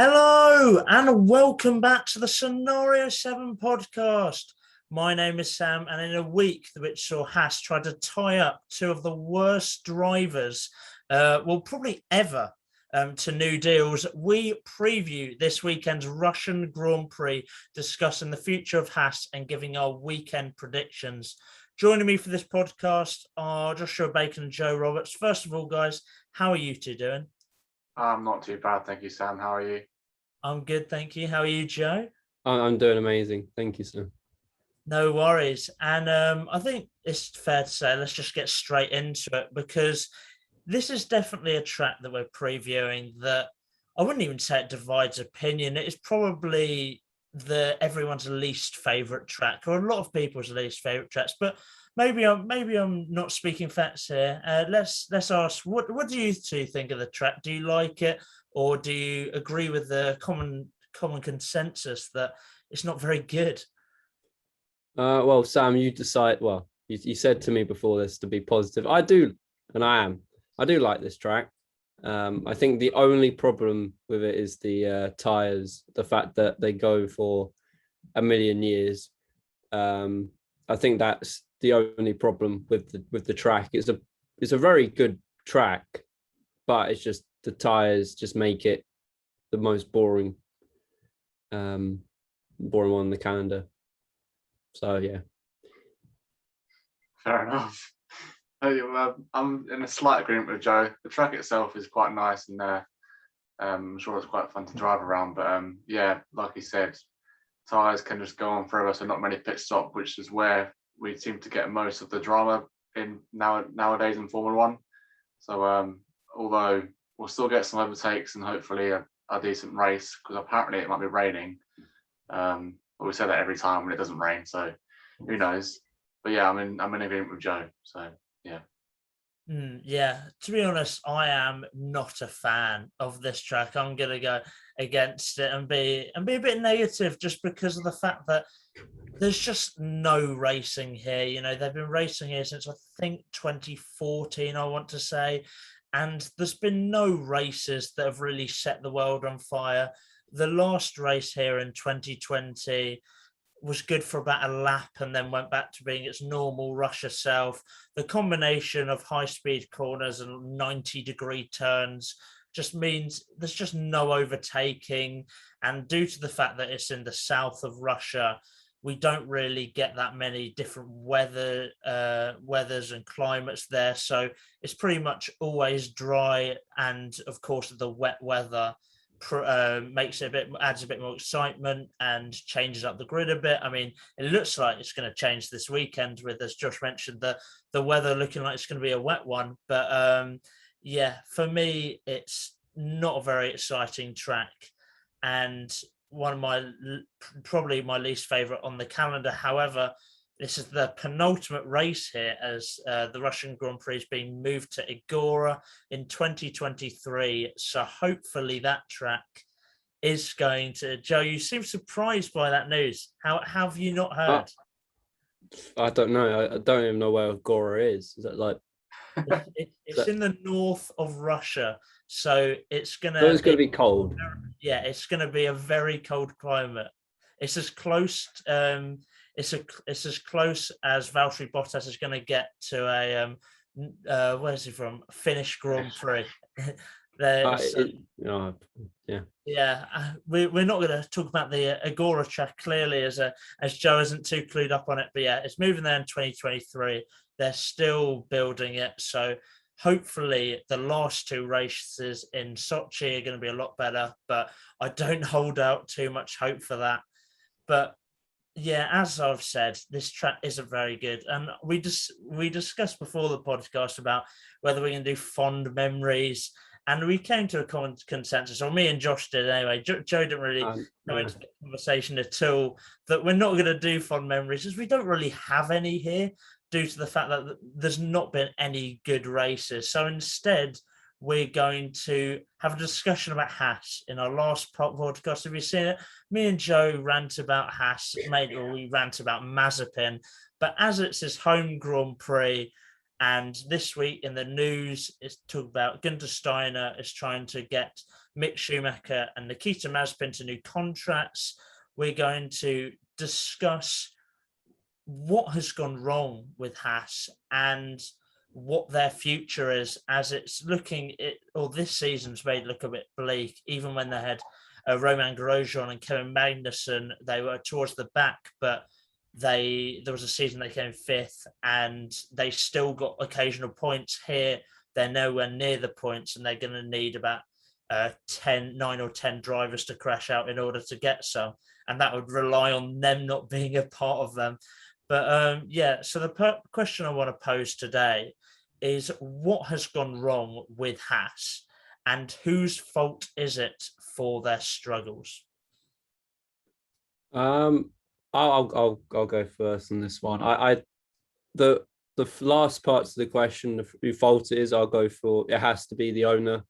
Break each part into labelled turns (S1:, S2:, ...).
S1: Hello and welcome back to the Scenario 7 podcast. My name is Sam, and in a week which saw Haas try to tie up two of the worst drivers, probably ever, to new deals, we preview this weekend's Russian Grand Prix, discussing the future of Haas and giving our weekend predictions. Joining me for this podcast are Joshua Bacon and Joe Roberts. First of all, guys, how are you two doing?
S2: I'm not too bad, thank you, Sam. How are you?
S1: I'm good, thank you. How are you, Joe?
S3: I'm doing amazing. Thank you, Sam.
S1: No worries. And I think it's fair to say, let's just get straight into it, because this is definitely a track that we're previewing that I wouldn't even say it divides opinion. It is probably everyone's least favorite track, or a lot of people's least favorite tracks. But maybe I'm not speaking facts here. Let's ask, what do you two think of the track? Do you like it, or do you agree with the common consensus that it's not very good?
S3: Well, Sam, you decide. Well, you said to me before this to be positive. I do, and I am. I do like this track. I think the only problem with it is the tires. The fact that they go for a million years. I think that's the only problem with the track. It's a very good track, but it's just the tires just make it the most boring one on the calendar. So yeah,
S2: fair enough. I'm in a slight agreement with Joe. The track itself is quite nice, and I'm sure it's quite fun to drive around. But yeah, like he said, tires can just go on forever, so not many pit stop, which is where we seem to get most of the drama in nowadays in Formula One. So although we'll still get some overtakes and hopefully a decent race, because apparently it might be raining. But we say that every time when it doesn't rain, so who knows? But yeah, I'm in agreement with Joe. So yeah.
S1: Yeah, to be honest, I am not a fan of this track. I'm gonna go against it and be a bit negative, just because of the fact that there's just no racing here. You know, they've been racing here since I think 2014, I want to say, and there's been no races that have really set the world on fire. The last race here in 2020 was good for about a lap and then went back to being its normal Russia self. The combination of high-speed corners and 90-degree turns just means there's just no overtaking. And due to the fact that it's in the south of Russia, we don't really get that many different weathers and climates there. So it's pretty much always dry. And of course, the wet weather adds a bit more excitement and changes up the grid a bit. I mean, it looks like it's going to change this weekend with, as Josh mentioned, the weather looking like it's going to be a wet one. But yeah, for me, it's not a very exciting track, and one of probably my least favorite on the calendar. However, this is the penultimate race here, as the Russian Grand Prix is being moved to Agora in 2023. So hopefully that track is going to... Joe, you seem surprised by that news. How have you not heard?
S3: I don't know. I don't even know where Agora is. Is that like...
S1: It's in the north of Russia. So it's going to
S3: be cold.
S1: Yeah, it's going to be a very cold climate. It's as close... It's as close as Valtteri Bottas is going to get to a where's he from? Finnish Grand Prix.
S3: Yeah.
S1: We're not going to talk about the Agora track clearly, as Joe isn't too clued up on it. But yeah, it's moving there in 2023. They're still building it, so hopefully the last two races in Sochi are going to be a lot better. But I don't hold out too much hope for that. But yeah, as I've said, this track isn't very good. And we discussed before the podcast about whether we can do fond memories. And we came to a common consensus, or me and Josh did anyway. Joe didn't really go into the conversation at all, that we're not going to do fond memories, as we don't really have any here, due to the fact that there's not been any good races. So instead, we're going to have a discussion about Haas. In our last podcast, have you seen it? Me and Joe rant about Haas, we rant about Mazepin. But as it's his home Grand Prix, And this week in the news, it's talked about Gunther Steiner is trying to get Mick Schumacher and Nikita Mazepin to new contracts. We're going to discuss what has gone wrong with Haas and what their future is, as it's looking, or this season's made look a bit bleak. Even when they had Roman Grosjean and Kevin Magnussen, they were towards the back, but there was a season they came fifth, and they still got occasional points. Here they're nowhere near the points, and they're going to need about 9 or 10 drivers to crash out in order to get some, and that would rely on them not being a part of them. But so the question I want to pose today is, what has gone wrong with Haas, and whose fault is it for their struggles?
S3: I'll go first on this one. The last parts of the question, who fault it is, I'll go for it has to be the owner.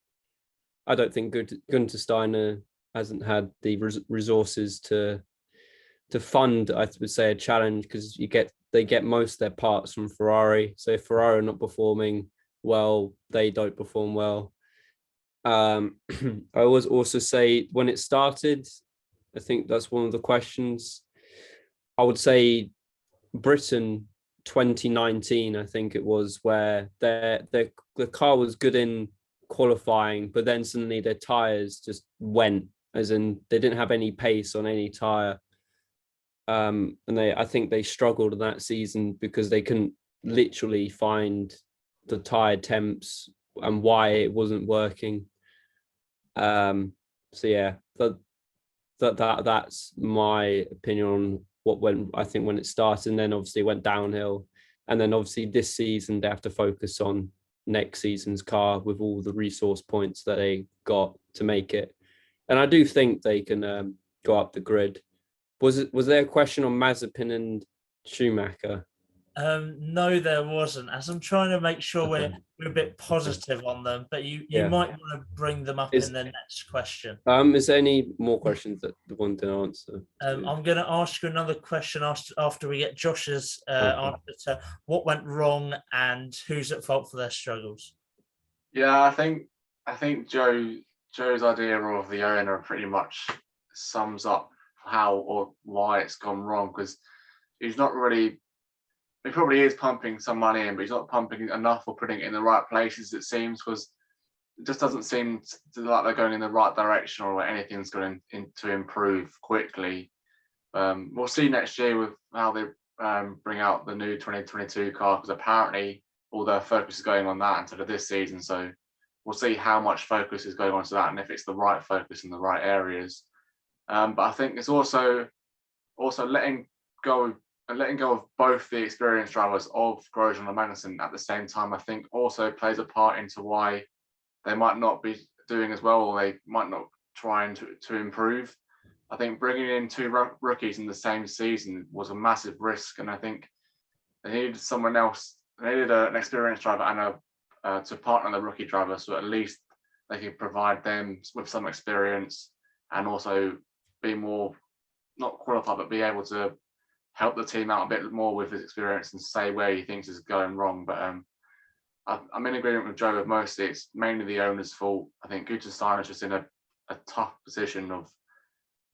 S3: I don't think Gunther Steiner hasn't had the resources to fund, I would say, a challenge, because they get most of their parts from Ferrari. So if Ferrari are not performing well, they don't perform well. I always also say when it started, I think that's one of the questions. I would say Britain 2019, I think it was, where the car was good in qualifying, but then suddenly their tires just went, as in they didn't have any pace on any tire. And I think they struggled in that season because they couldn't literally find the tire temps and why it wasn't working. So yeah, that's my opinion on what went. I think when it started, and then obviously it went downhill, and then obviously this season they have to focus on next season's car with all the resource points that they got to make it. And I do think they can go up the grid. Was there a question on Mazepin and Schumacher?
S1: No, there wasn't. As I'm trying to make sure
S3: Okay.
S1: we're a bit positive on them, but you might want to bring them up in the next question.
S3: Is there any more questions that the one didn't answer?
S1: I'm going to ask you another question after we get Josh's answer to what went wrong and who's at fault for their struggles.
S2: Yeah, I think Joe's idea of the owner pretty much sums up how or why it's gone wrong, because he's not really. He probably is pumping some money in, but he's not pumping enough or putting it in the right places, it seems, because it just doesn't seem like they're going in the right direction or anything's going to improve quickly. We'll see next year with how they bring out the new 2022 car, because apparently all their focus is going on that instead of this season. So we'll see how much focus is going on to that and if it's the right focus in the right areas. But I think it's also letting go of both the experienced drivers of Grosjean and Magnussen at the same time, I think also plays a part into why they might not be doing as well, or they might not trying to improve. I think bringing in two rookies in the same season was a massive risk, and I think they needed someone else. They needed an experienced driver and to partner the rookie driver, so at least they could provide them with some experience and also be more, not qualified, but be able to help the team out a bit more with his experience and say where he thinks is going wrong. But I'm in agreement with Joe with mostly it's mainly the owner's fault. I think Gunther Steiner is just in a tough position of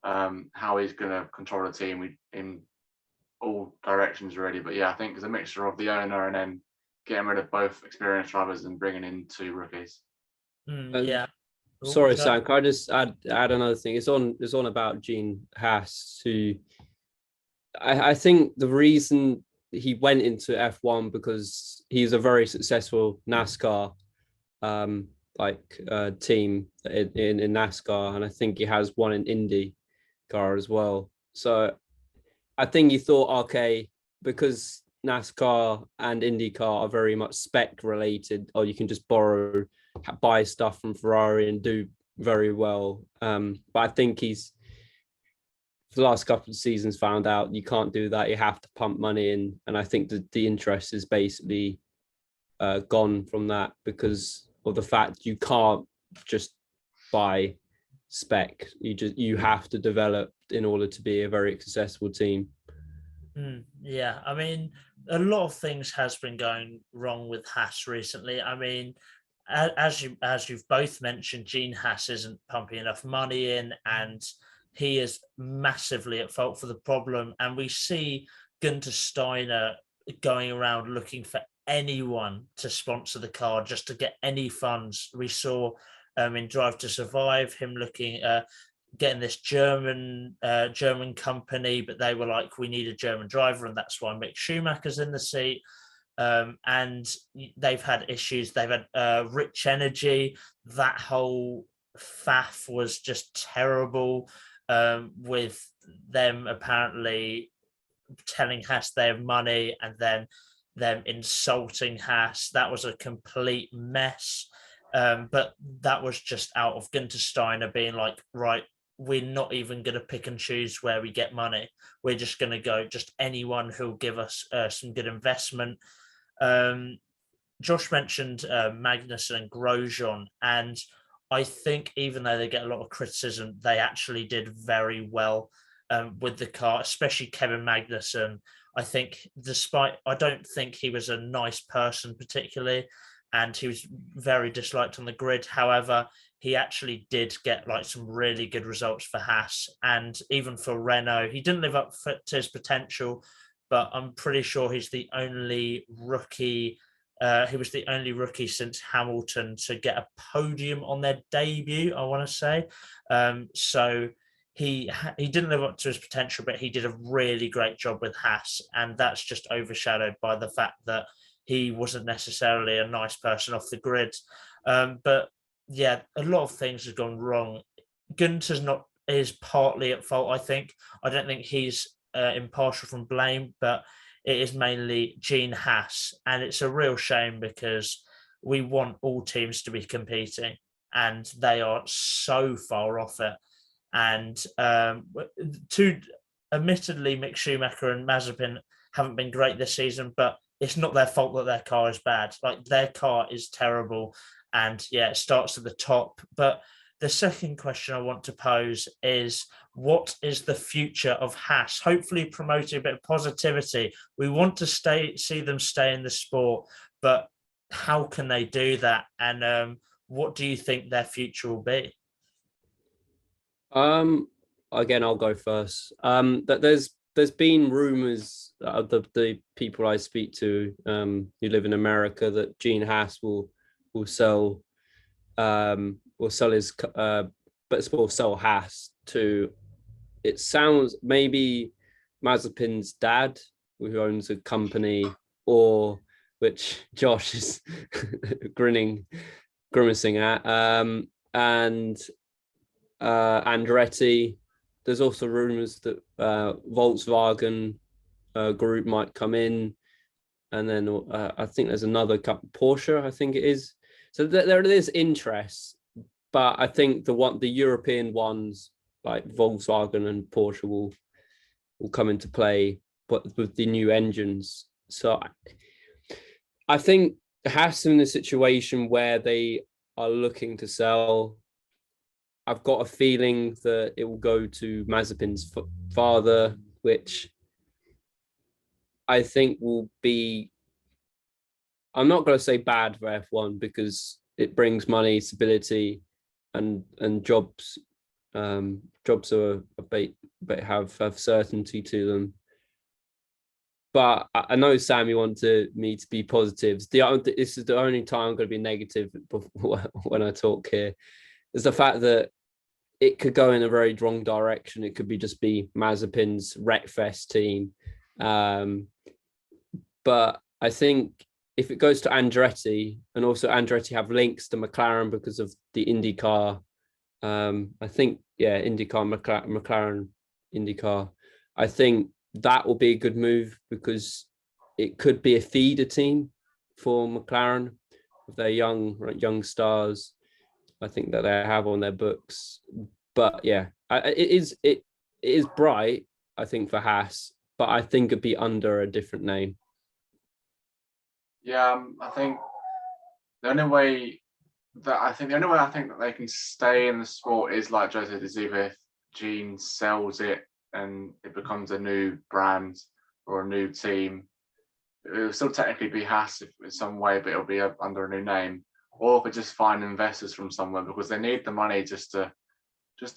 S2: how he's going to control the team in all directions really. But yeah, I think it's a mixture of the owner and then getting rid of both experienced drivers and bringing in two rookies.
S1: Yeah.
S3: Sorry, Sam, can I just add another thing? It's on about Gene Haas, who I think the reason he went into F1 because he's a very successful NASCAR team in NASCAR, and I think he has one in Indy car as well. So I think he thought, okay, because NASCAR and IndyCar are very much spec related, or you can just buy stuff from Ferrari and do very well. But I think he's, for the last couple of seasons, found out you can't do that. You have to pump money in, and I think that the interest is basically gone from that because of the fact you can't just buy spec. You have to develop in order to be a very successful team.
S1: Yeah, I mean, a lot of things has been going wrong with Haas recently. I mean, as you've both mentioned, Gene Haas isn't pumping enough money in, and he is massively at fault for the problem. And we see Gunter Steiner going around looking for anyone to sponsor the car just to get any funds. We saw in Drive to Survive him looking getting this German company, but they were like, we need a German driver, and that's why Mick Schumacher's in the seat. And they've had issues. They've had Rich Energy. That whole faff was just terrible, with them apparently telling Haas they have money and then them insulting Haas. That was a complete mess. But that was just out of Gunter Steiner being like, right, we're not even going to pick and choose where we get money. We're just going to go just anyone who'll give us some good investment. Josh mentioned Magnussen and Grosjean, and I think even though they get a lot of criticism, they actually did very well with the car, especially Kevin Magnussen. I don't think he was a nice person particularly, and he was very disliked on the grid. However, he actually did get like some really good results for Haas, and even for Renault. He didn't live up to his potential, but I'm pretty sure he's the only rookie. He was the only rookie since Hamilton to get a podium on their debut, I want to say. So he didn't live up to his potential, but he did a really great job with Haas, and that's just overshadowed by the fact that he wasn't necessarily a nice person off the grid. But yeah, a lot of things have gone wrong. Gunter's is partly at fault, I think. I don't think he's impartial from blame, but it is mainly Gene Haas, and it's a real shame because we want all teams to be competing, and they are so far off it. And admittedly, Mick Schumacher and Mazepin haven't been great this season, but it's not their fault that their car is bad. Like, their car is terrible, and yeah, it starts at the top. But the second question I want to pose is, what is the future of Haas? Hopefully promoting a bit of positivity. We want to see them stay in the sport, but how can they do that? And what do you think their future will be?
S3: Again, I'll go first. That there's been rumors of the people I speak to who live in America that Gene Haas will sell his but will sell Haas to, it sounds, maybe Mazepin's dad, who owns a company, or which Josh is grimacing at, and Andretti. There's also rumors that Volkswagen group might come in, and then I think there's another couple, Porsche, I think it is. So there is interest, but I think the European ones like Volkswagen and Porsche will come into play, but with the new engines. So I think Haas in a situation where they are looking to sell. I've got a feeling that it will go to Mazepin's father, which I think will be, I'm not going to say bad for F1 because it brings money, stability, and jobs. Jobs are a bit have certainty to them. But I know, Sam, you want me to be positive. This is the only time I'm going to be negative when I talk here. Is the fact that it could go in a very wrong direction. It could just be Mazepin's Wreckfest team. But I think if it goes to Andretti, and also Andretti have links to McLaren because of the IndyCar, I think, yeah, IndyCar, McLaren, IndyCar, I think that will be a good move because it could be a feeder team for McLaren with their young stars, I think, that they have on their books. But yeah, it is bright, I think, for Haas, but I think it'd be under a different name.
S2: Yeah, I think the only way I think that they can stay in the sport is, like Joe said, is either if Gene sells it and it becomes a new brand or a new team, it'll still technically be Haas in some way, but it'll be under a new name, or if they just find investors from somewhere, because they need the money just to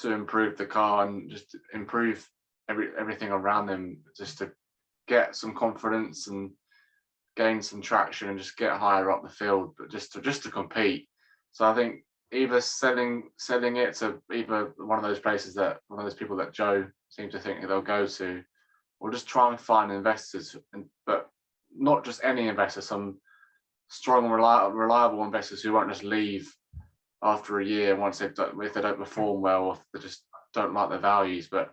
S2: improve the car and just to improve everything around them, just to get some confidence and gain some traction and just get higher up the field, but just to compete. So I think either selling it to either one of those people that Joe seems to think they'll go to, or just try and find investors, but not just any investors, some strong, reliable investors who won't just leave after a year if they don't perform well, or if they just don't like the values. But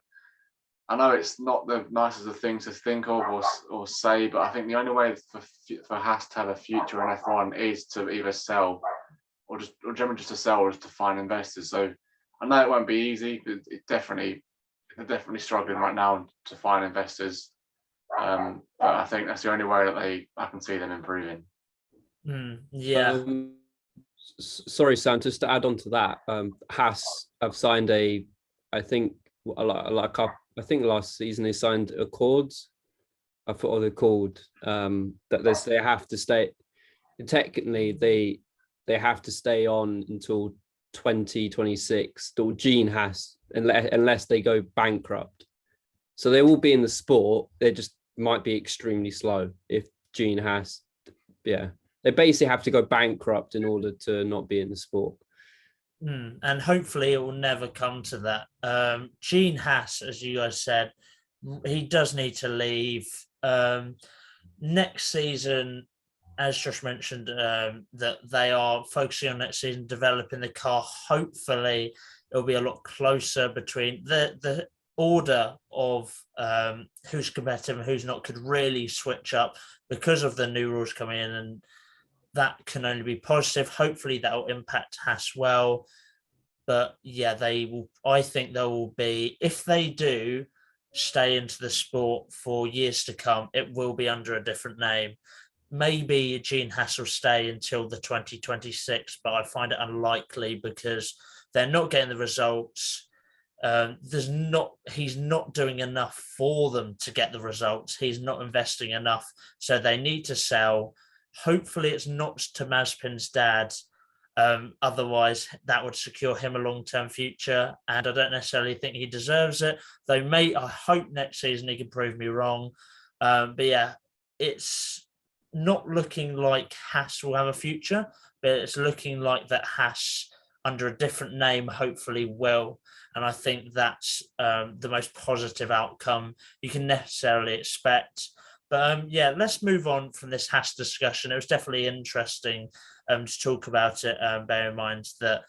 S2: I know it's not the nicest of things to think of or say, but I think the only way for Haas to have a future in F1 is to either sell or generally just to sell, or just to find investors. So I know it won't be easy, but they're definitely struggling right now to find investors. But I think that's the only way that I can see them improving.
S1: Yeah.
S3: Sorry, Sam, just to add on to that, Haas have signed I think last season they signed Accords. I forgot what they're called. That they have to stay. Technically, they have to stay on until 2026. Or Gene Haas, unless they go bankrupt. So they will be in the sport. They just might be extremely slow if Gene Haas. Yeah, they basically have to go bankrupt in order to not be in the sport.
S1: And hopefully it will never come to that. Gene Haas, as you guys said, he does need to leave. Next season, as Josh mentioned, that they are focusing on next season, developing the car. Hopefully it'll be a lot closer between the order of who's competitive and who's not could really switch up because of the new rules coming in, and that can only be positive. Hopefully that will impact Haas well. But yeah, they will. I think there will be, if they do stay into the sport for years to come, it will be under a different name. Maybe Gene Haas will stay until the 2026, but I find it unlikely because they're not getting the results. He's not doing enough for them to get the results. He's not investing enough, so they need to sell. Hopefully it's not to Mazepin's dad. Otherwise that would secure him a long-term future, and I don't necessarily think he deserves it, though I hope next season he can prove me wrong. But yeah, it's not looking like Haas will have a future, but it's looking like that Haas under a different name hopefully will. And I think that's the most positive outcome you can necessarily expect. But yeah, let's move on from this Haas discussion. It was definitely interesting to talk about it. Bear in mind that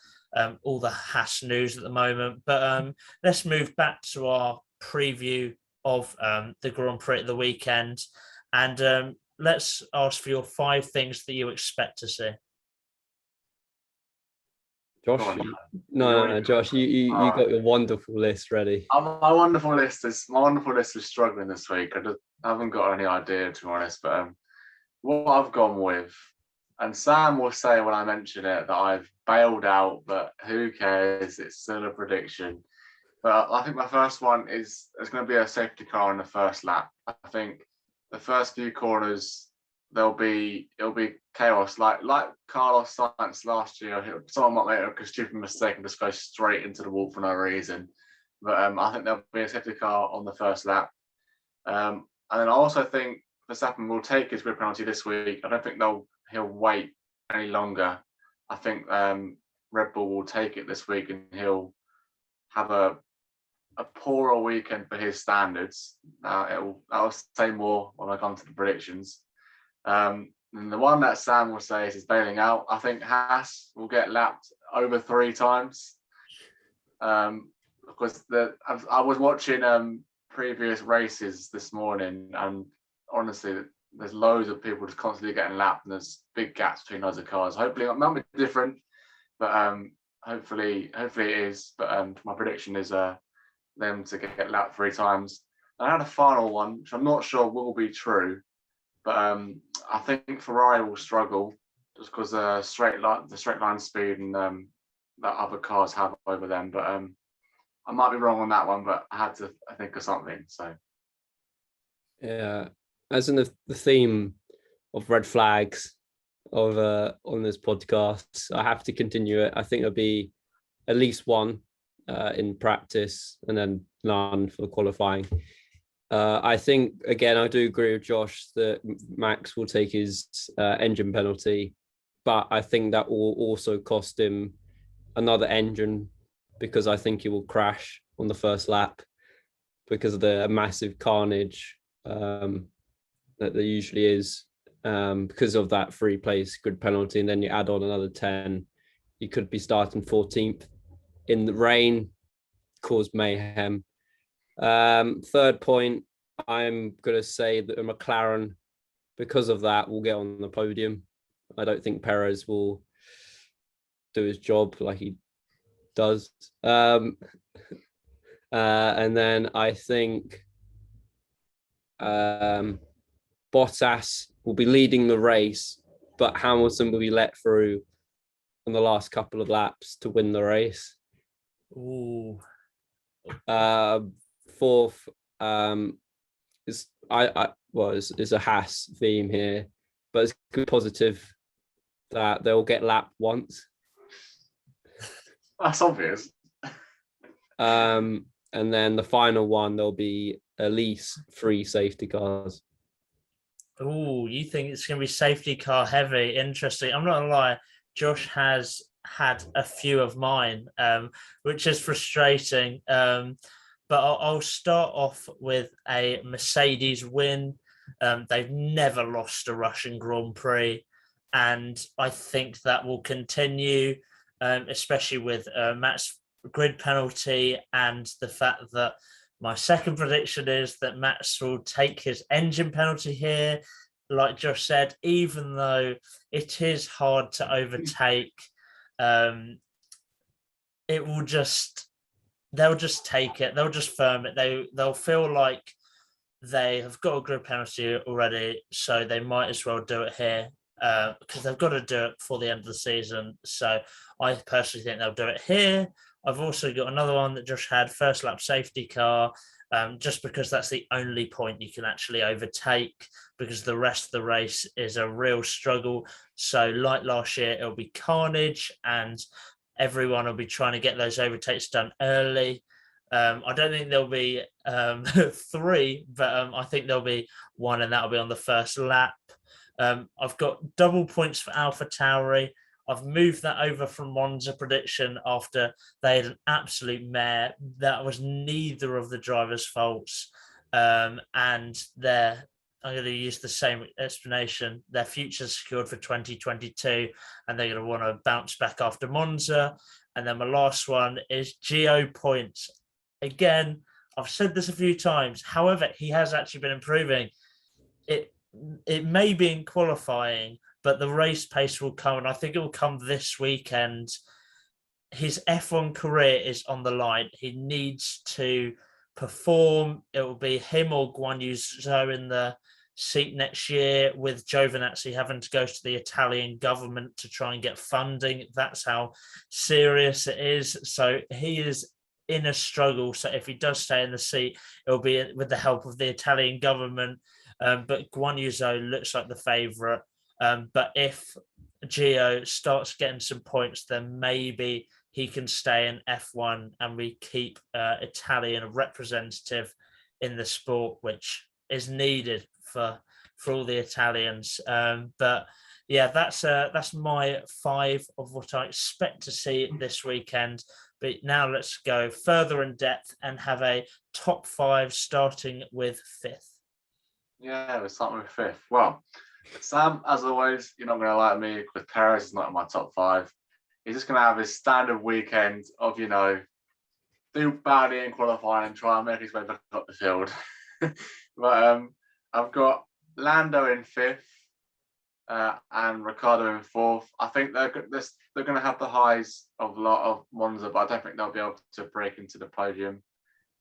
S1: all the Haas news at the moment. But let's move back to our preview of the Grand Prix at the weekend. And let's ask for your 5 things that you expect to see.
S3: Josh, no, Josh, you got your wonderful list ready.
S2: My wonderful list is struggling this week. I haven't got any idea, to be honest. But what I've gone with, and Sam will say when I mention it that I've bailed out, but who cares? It's still a prediction. But I think my first one is there's going to be a safety car in the first lap. I think the first few corners it'll be chaos, like Carlos Sainz last year. Someone might make a stupid mistake and just go straight into the wall for no reason. But I think there'll be a safety car on the first lap. And then I also think Verstappen will take his grid penalty this week. I don't think he'll wait any longer. I think Red Bull will take it this week, and he'll have a poorer weekend for his standards. I'll say more when I come to the predictions. And the one that Sam will say is bailing out. I think Haas will get lapped over 3 times. Because I was watching previous races this morning, and honestly, there's loads of people just constantly getting lapped, and there's big gaps between other cars. Hopefully, it might be different, but hopefully it is. But my prediction is them to get lapped 3 times. I had a final one, which I'm not sure will be true, but I think Ferrari will struggle just because the straight line speed and that other cars have over them. But I might be wrong on that one, but I had to think of something. So
S3: yeah, as in the theme of red flags of on this podcast. I have to continue it. I think there'll be at least one in practice and then none for qualifying. I think, again, I do agree with Josh that Max will take his engine penalty, but I think that will also cost him another engine because I think he will crash on the first lap because of the massive carnage that there usually is because of that free place grid penalty. And then you add on another 10, you could be starting 14th in the rain, cause mayhem. Third point, I'm going to say that a McLaren, because of that, will get on the podium. I don't think Perez will do his job like he does. And then I think Bottas will be leading the race, but Hamilton will be let through on the last couple of laps to win the race.
S1: Ooh.
S3: Fourth is is a Haas theme here, but it's good positive that they'll get lapped once.
S2: That's obvious.
S3: And then the final one, there'll be at least 3 safety cars.
S1: Oh, you think it's going to be safety car heavy? Interesting. I'm not going to lie. Josh has had a few of mine, which is frustrating. But I'll start off with a Mercedes win. They've never lost a Russian Grand Prix, and I think that will continue, especially with Matt's grid penalty and the fact that my second prediction is that Max will take his engine penalty here. Like Josh said, even though it is hard to overtake, they'll just take it. They'll just firm it. They'll feel like they have got a grid penalty already, so they might as well do it here because they've got to do it before the end of the season. So I personally think they'll do it here. I've also got another one that Josh had, first lap safety car, just because that's the only point you can actually overtake, because the rest of the race is a real struggle. So like last year, it'll be carnage and everyone will be trying to get those overtakes done early. I don't think there'll be 3, but I think there'll be 1, and that'll be on the first lap. I've got double points for AlphaTauri. I've moved that over from Monza prediction after they had an absolute mare. That was neither of the drivers' faults. And I'm going to use the same explanation. Their future's secured for 2022, and they're going to want to bounce back after Monza. And then my last one is Gio points. Again, I've said this a few times. However, he has actually been improving. It may be in qualifying, but the race pace will come, and I think it will come this weekend. His F1 career is on the line. He needs to perform. It will be him or Guan Yu Zhou in the seat next year, with Giovinazzi having to go to the Italian government to try and get funding. That's how serious it is. So he is in a struggle. So if he does stay in the seat, it'll be with the help of the Italian government. But Guan Yu Zhou looks like the favourite. But if Gio starts getting some points, then maybe he can stay in F1 and we keep Italian representative in the sport, which is needed for all the Italians. But yeah, that's my 5 of what I expect to see this weekend. But now let's go further in depth and have a top 5, starting with 5th.
S2: Yeah, we're starting with 5th. Well, Sam, as always, you're not going to like me because Perez is not in my top 5. He's just going to have his standard weekend of, do badly in qualifying and try and make his way back up the field. But I've got Lando in 5th and Ricciardo in 4th. I think they're going to have the highs of a lot of Monza, but I don't think they'll be able to break into the podium.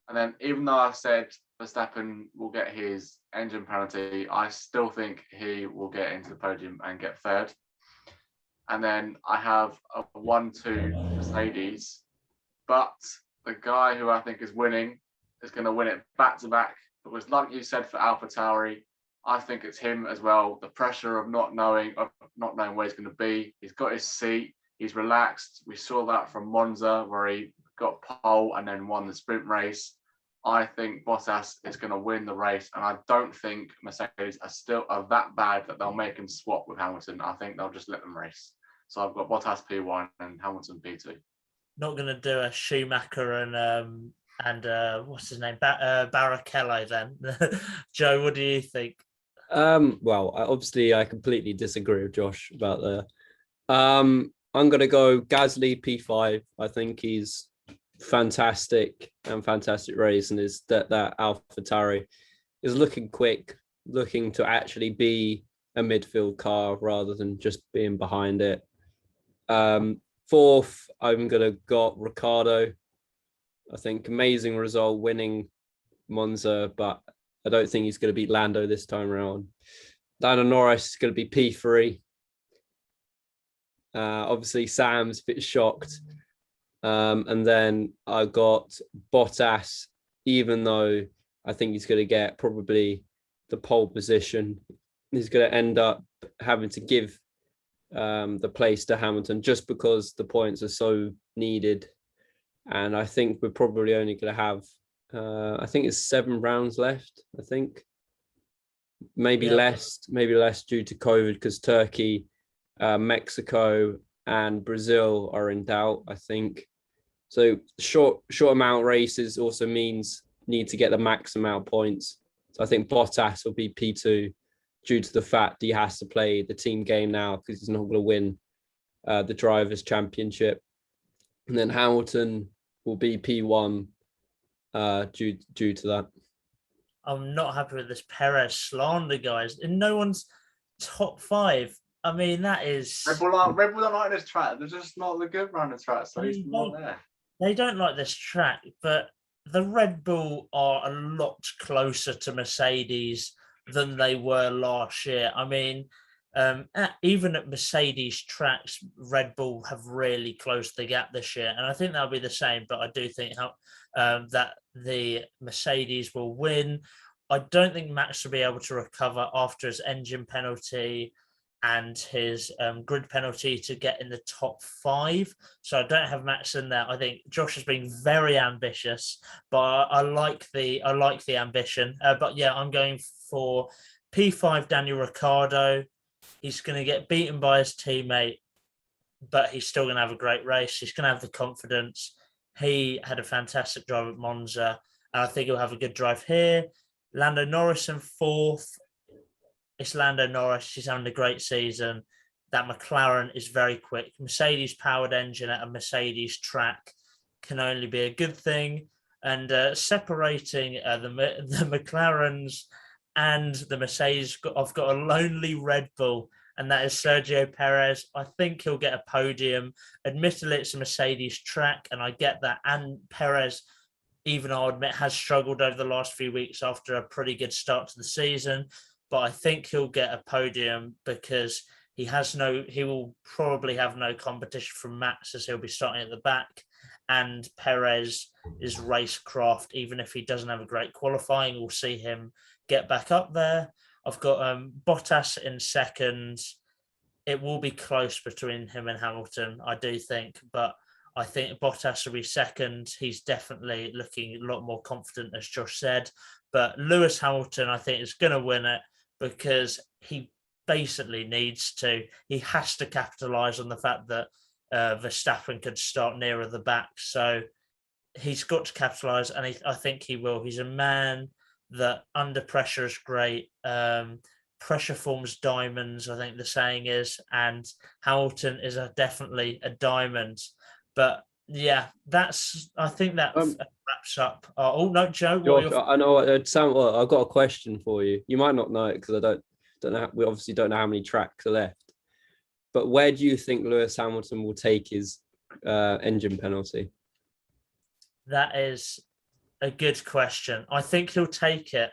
S2: And then even though I said Verstappen will get his engine penalty, I still think he will get into the podium and get 3rd. And then I have a 1-2 Mercedes, but the guy who I think is winning is going to win it back to back. Because like you said for AlphaTauri, I think it's him as well. The pressure of not knowing where he's going to be. He's got his seat. He's relaxed. We saw that from Monza where he got pole and then won the sprint race. I think Bottas is going to win the race, and I don't think Mercedes are that bad that they'll make him swap with Hamilton. I think they'll just let them race. So I've got Bottas P1 and Hamilton P2.
S1: Not going to do a Schumacher and what's his name, Barrichello then. Joe, what do you think?
S3: Well, I completely disagree with Josh about that. I'm going to go Gasly P5. I think he's fantastic race, and is that AlphaTauri is looking quick, looking to actually be a midfield car rather than just being behind it. Fourth, I'm going to go Ricciardo. I think amazing result winning Monza, but I don't think he's going to beat Lando this time around. Lando Norris is going to be P3. Obviously, Sam's a bit shocked. And then I got Bottas, even though I think he's going to get probably the pole position. He's going to end up having to give the place to Hamilton just because the points are so needed. And I think we're probably only going to have, I think it's 7 rounds left, I think. Maybe less due to COVID because Turkey, Mexico and Brazil are in doubt, I think. So short amount races also means need to get the max amount of points. So I think Bottas will be P2 due to the fact he has to play the team game now because he's not going to win the Drivers' Championship. And then Hamilton will be P1 due to that.
S1: I'm not happy with this Perez slander, guys. In no one's top 5. I mean, that is...
S2: Red Bull don't like this track. They're just not the good around the track, so he's not there.
S1: They don't like this track, but the Red Bull are a lot closer to Mercedes than they were last year. I mean, even at Mercedes tracks, Red Bull have really closed the gap this year, and I think that'll be the same. But I do think that the Mercedes will win. I don't think Max will be able to recover after his engine penalty and his grid penalty to get in the top 5. So I don't have Max in there. I think Josh has been very ambitious, but I like the ambition. But yeah, I'm going for P5 Daniel Ricciardo. He's going to get beaten by his teammate, but he's still going to have a great race. He's going to have the confidence. He had a fantastic drive at Monza, and I think he'll have a good drive here. Lando Norris in 4th. It's Lando Norris. He's having a great season. That McLaren is very quick. Mercedes-powered engine at a Mercedes track can only be a good thing. And separating the McLarens and the Mercedes, I've got a lonely Red Bull, and that is Sergio Perez. I think he'll get a podium. Admittedly, it's a Mercedes track, and I get that. And Perez, even I'll admit, has struggled over the last few weeks after a pretty good start to the season. But I think he'll get a podium because he will probably have no competition from Max, as he'll be starting at the back. And Perez is racecraft. Even if he doesn't have a great qualifying, we'll see him get back up there. I've got Bottas in 2nd. It will be close between him and Hamilton, I do think, but I think Bottas will be 2nd. He's definitely looking a lot more confident, as Josh said. But Lewis Hamilton, I think, is going to win it because he basically he has to capitalise on the fact that Verstappen could start nearer the back. So he's got to capitalise, and I think he will. He's a man that under pressure is great. Pressure forms diamonds, I think the saying is, and Hamilton is definitely a diamond. But yeah, I think that wraps up. Oh no, Joe.
S3: Josh, I know. Sam, I've got a question for you. You might not know it because I don't know. We obviously don't know how many tracks are left. But where do you think Lewis Hamilton will take his engine penalty?
S1: That is a good question. I think he'll take it.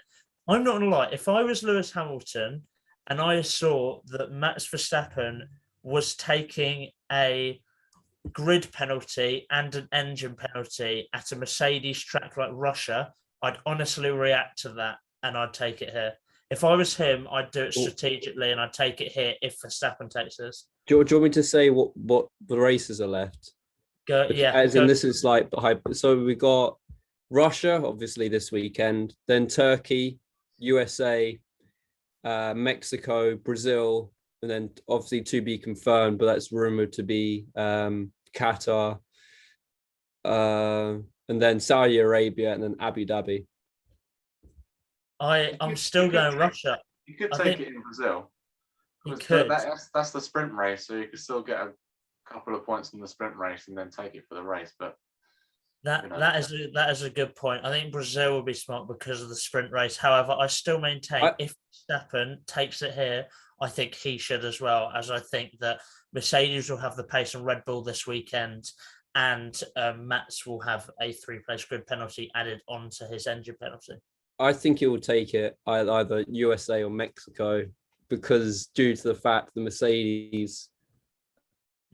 S1: I'm not going to lie. If I was Lewis Hamilton and I saw that Max Verstappen was taking a grid penalty and an engine penalty at a Mercedes track like Russia, I'd honestly react to that and I'd take it here. If I was him, I'd do it strategically and I'd take it here if Verstappen takes this.
S3: Do you want me to say what the races are left?
S1: Go, yeah.
S3: As in, this is like so we got Russia, obviously this weekend, then Turkey, USA, Mexico, Brazil, and then obviously to be confirmed, but that's rumored to be Qatar, and then Saudi Arabia, and then Abu Dhabi.
S1: I'm still going Russia.
S2: You could take it in Brazil.
S1: You could.
S2: That's the sprint race, so you could still get a couple of points in the sprint race and then take it for the race. But
S1: that is a good point. I think Brazil will be smart because of the sprint race. However, I still maintain if Verstappen takes it here, I think he should as well, as I think that Mercedes will have the pace on Red Bull this weekend, and Max will have a 3-place grid penalty added onto his engine penalty.
S3: I think he will take it either USA or Mexico, because due to the fact the Mercedes,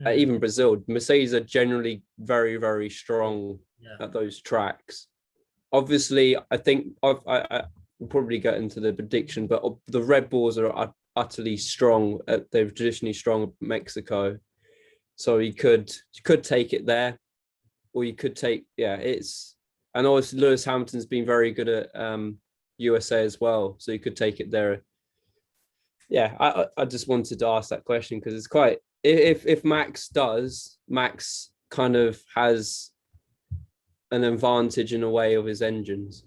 S3: even Brazil, Mercedes are generally very, very strong at those tracks. Obviously, I think I will probably get into the prediction, but the Red Bulls are utterly strong. They're traditionally strong at Mexico, so you could take it there, or you could take and obviously Lewis Hamilton's been very good at USA as well, so you could take it there. Yeah, I just wanted to ask that question because it's quite. If Max kind of has an advantage in a way of his engines.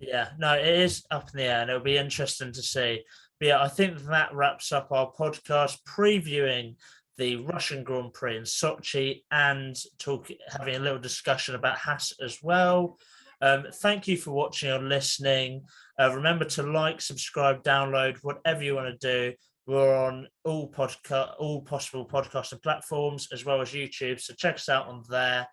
S1: Yeah, no, it is up in the air, and it'll be interesting to see. But yeah, I think that wraps up our podcast previewing the Russian Grand Prix in Sochi and having a little discussion about Haas as well. Thank you for watching or listening. Remember to like, subscribe, download, whatever you want to do. We're on all possible podcasting platforms as well as YouTube. So check us out on there.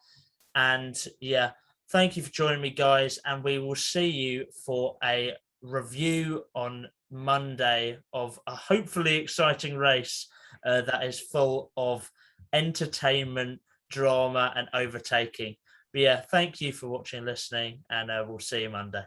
S1: And yeah, thank you for joining me, guys. And we will see you for a review on Monday of a hopefully exciting race that is full of entertainment, drama, and overtaking. But yeah, thank you for watching and listening, and we'll see you Monday.